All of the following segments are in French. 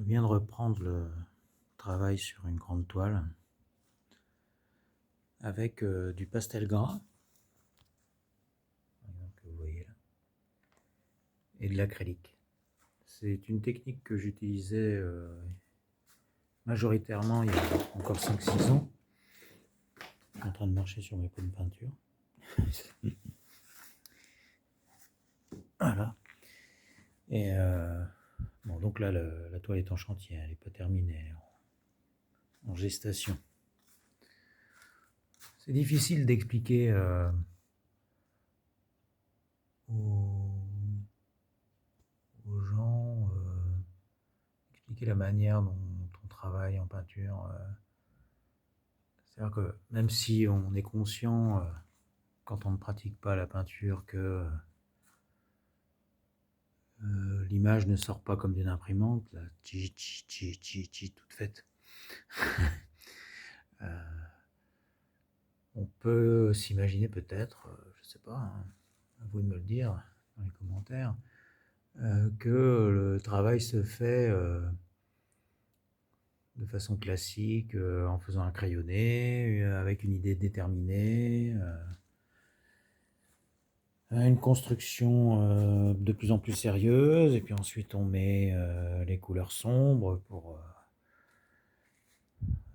Je viens de reprendre le travail sur une grande toile avec du pastel gras, par exemple, que vous voyez là, et de l'acrylique. C'est une technique que j'utilisais majoritairement il y a encore 5-6 ans. Je suis en train de marcher sur mes pots de peinture. Voilà. Et bon, donc là, la toile est en chantier, elle n'est pas terminée, elle est en gestation. C'est difficile d'expliquer aux, aux gens, expliquer la manière dont on travaille en peinture. C'est-à-dire que même si on est conscient, quand on ne pratique pas la peinture, que l'image ne sort pas comme d'une imprimante, là, toute faite. On peut s'imaginer peut-être, je ne sais pas, hein, à vous de me le dire dans les commentaires, que le travail se fait de façon classique, en faisant un crayonné, avec une idée déterminée, une construction de plus en plus sérieuse, et puis ensuite on met les couleurs sombres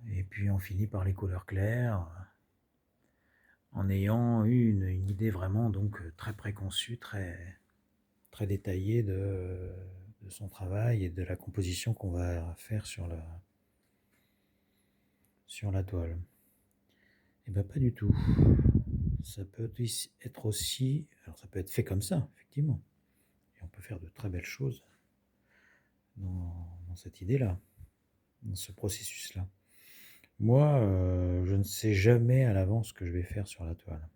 et puis on finit par les couleurs claires, en ayant eu une idée vraiment donc très préconçue, très détaillée de son travail et de la composition qu'on va faire sur la toile. Et bien pas du tout. Ça peut être aussi, alors ça peut être fait comme ça, effectivement, et on peut faire de très belles choses dans cette idée-là, dans ce processus-là. Moi, je ne sais jamais à l'avance ce que je vais faire sur la toile.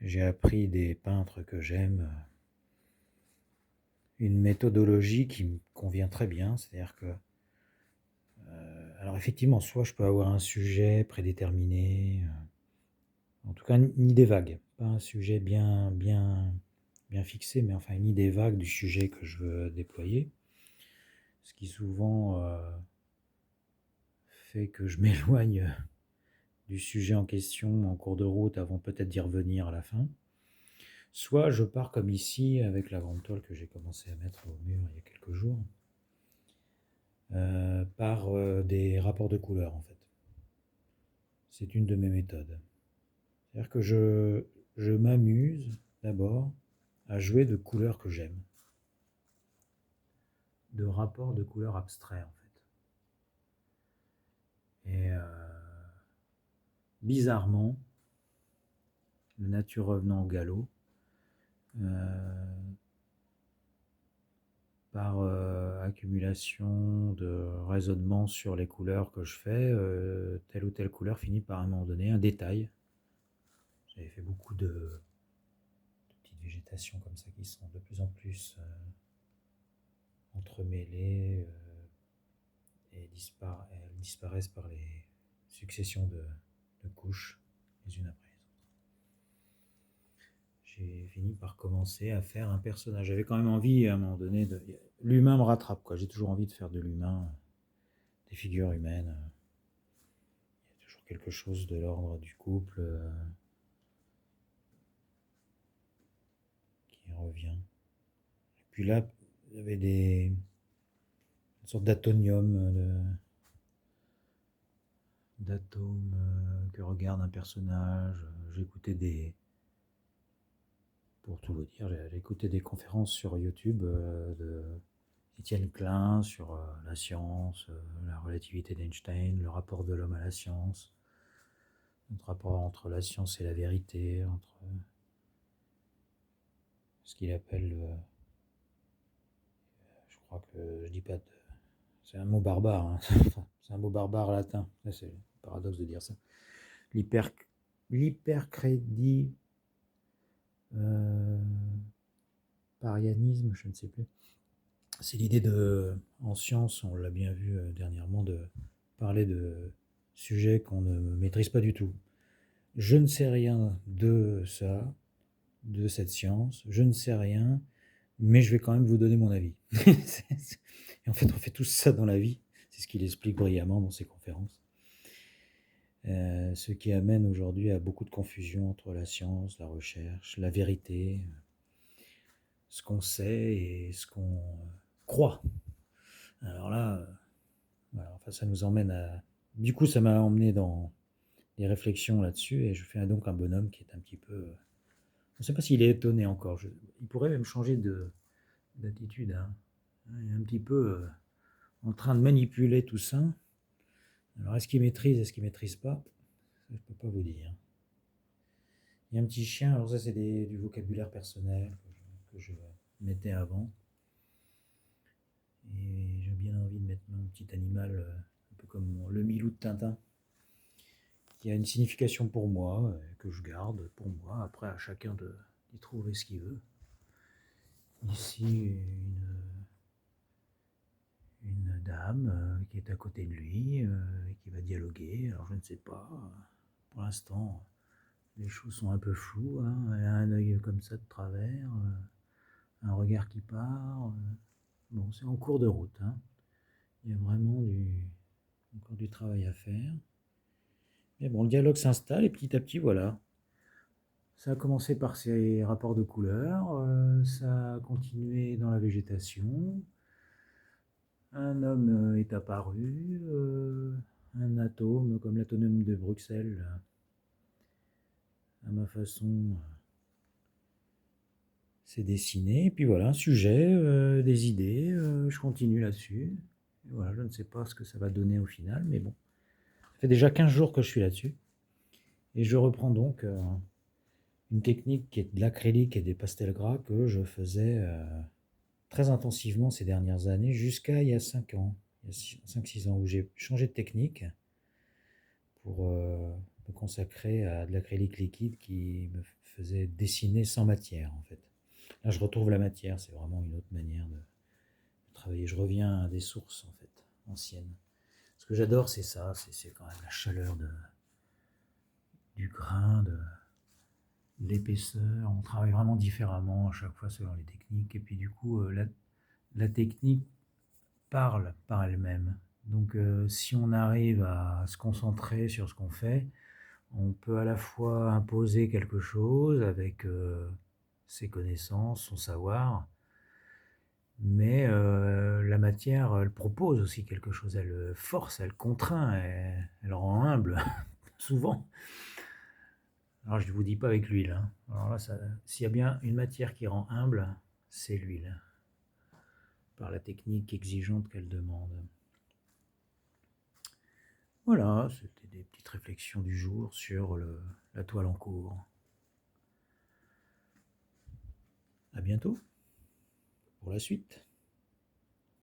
J'ai appris des peintres que j'aime une méthodologie qui me convient très bien, c'est-à-dire que alors effectivement, soit je peux avoir un sujet prédéterminé, en tout cas une idée vague, pas un sujet bien fixé, mais enfin une idée vague du sujet que je veux déployer, ce qui souvent fait que je m'éloigne du sujet en question en cours de route avant peut-être d'y revenir à la fin. Soit je pars comme ici avec la grande toile que j'ai commencé à mettre au mur il y a quelques jours, par des rapports de couleurs en fait. C'est une de mes méthodes. C'est-à-dire que je m'amuse d'abord à jouer de couleurs que j'aime, de rapports de couleurs abstraits en fait. Et bizarrement, la nature revenant au galop, par accumulation de raisonnement sur les couleurs que je fais, telle ou telle couleur finit par à un moment donné un détail. J'avais fait beaucoup de petites végétations comme ça qui sont de plus en plus entremêlées et elles disparaissent par les successions de couches les unes après les autres. J'ai fini par commencer à faire un personnage. J'avais quand même envie à un moment donné de... L'humain me rattrape, quoi. J'ai toujours envie de faire de l'humain, des figures humaines. Il y a toujours quelque chose de l'ordre du couple qui revient. Et puis là, il y avait une sorte d'atomium, d'atomes que regarde un personnage. J'écoutais pour tout vous dire, j'ai écouté des conférences sur YouTube de Étienne Klein sur la science, la relativité d'Einstein, le rapport de l'homme à la science, notre rapport entre la science et la vérité, entre ce qu'il appelle, je crois que je dis pas de... C'est un mot barbare, hein. C'est un mot barbare latin, c'est le paradoxe de dire ça. L'hypercrédit... parianisme, je ne sais plus. C'est l'idée de, en science, on l'a bien vu dernièrement, de parler de sujets qu'on ne maîtrise pas du tout. Je ne sais rien de ça, de cette science, je ne sais rien, mais je vais quand même vous donner mon avis. Et en fait, on fait tous ça dans la vie. C'est ce qu'il explique brillamment dans ses conférences. Ce qui amène aujourd'hui à beaucoup de confusion entre la science, la recherche, la vérité, ce qu'on sait et ce qu'on croit. Alors là, voilà, enfin, ça nous emmène à... Du coup, ça m'a emmené dans des réflexions là-dessus et je fais donc un bonhomme qui est un petit peu... Je ne sais pas s'il est étonné encore. Il pourrait même changer d'attitude, hein. Il est un petit peu en train de manipuler tout ça. Alors, est-ce qu'il maîtrise, est-ce qu'il maîtrise pas? Ça, je peux pas vous dire. Il y a un petit chien, alors ça c'est du vocabulaire personnel que je mettais avant. Et j'ai bien envie de mettre un petit animal, un peu comme le Milou de Tintin, qui a une signification pour moi, que je garde pour moi. Après, à chacun d'y trouver ce qu'il veut. Ici, une dame qui est à côté de lui et qui va dialoguer. Alors je ne sais pas. Pour l'instant, les choses sont un peu floues, hein. Elle a un œil comme ça de travers, un regard qui part. Bon, c'est en cours de route, hein. Il y a vraiment encore du travail à faire. Mais bon, le dialogue s'installe et petit à petit, voilà. Ça a commencé par ces rapports de couleurs, ça a continué dans la végétation. Un homme est apparu, un atome comme l'atome de Bruxelles, à ma façon, s'est dessiné. Et puis voilà, un sujet, des idées, je continue là-dessus. Et voilà, je ne sais pas ce que ça va donner au final, mais bon. Ça fait déjà 15 jours que je suis là-dessus. Et je reprends donc une technique qui est de l'acrylique et des pastels gras que je faisais très intensivement ces dernières années, jusqu'à il y a 5 ans, il y a 5-6 ans, où j'ai changé de technique pour me consacrer à de l'acrylique liquide qui me faisait dessiner sans matière, en fait. Là, je retrouve la matière, c'est vraiment une autre manière de travailler. Je reviens à des sources, en fait, anciennes. Ce que j'adore, c'est ça, c'est quand même la chaleur du grain, de l'épaisseur. On travaille vraiment différemment à chaque fois selon les techniques. Et puis du coup, la technique parle par elle-même. Donc si on arrive à se concentrer sur ce qu'on fait, on peut à la fois imposer quelque chose avec ses connaissances, son savoir, mais la matière, elle propose aussi quelque chose, elle force, elle contraint, elle rend humble, souvent. Alors je ne vous dis pas avec l'huile, hein. Alors là, s'il y a bien une matière qui rend humble, c'est l'huile, par la technique exigeante qu'elle demande. Voilà, c'était des petites réflexions du jour sur la toile en cours. À bientôt pour la suite.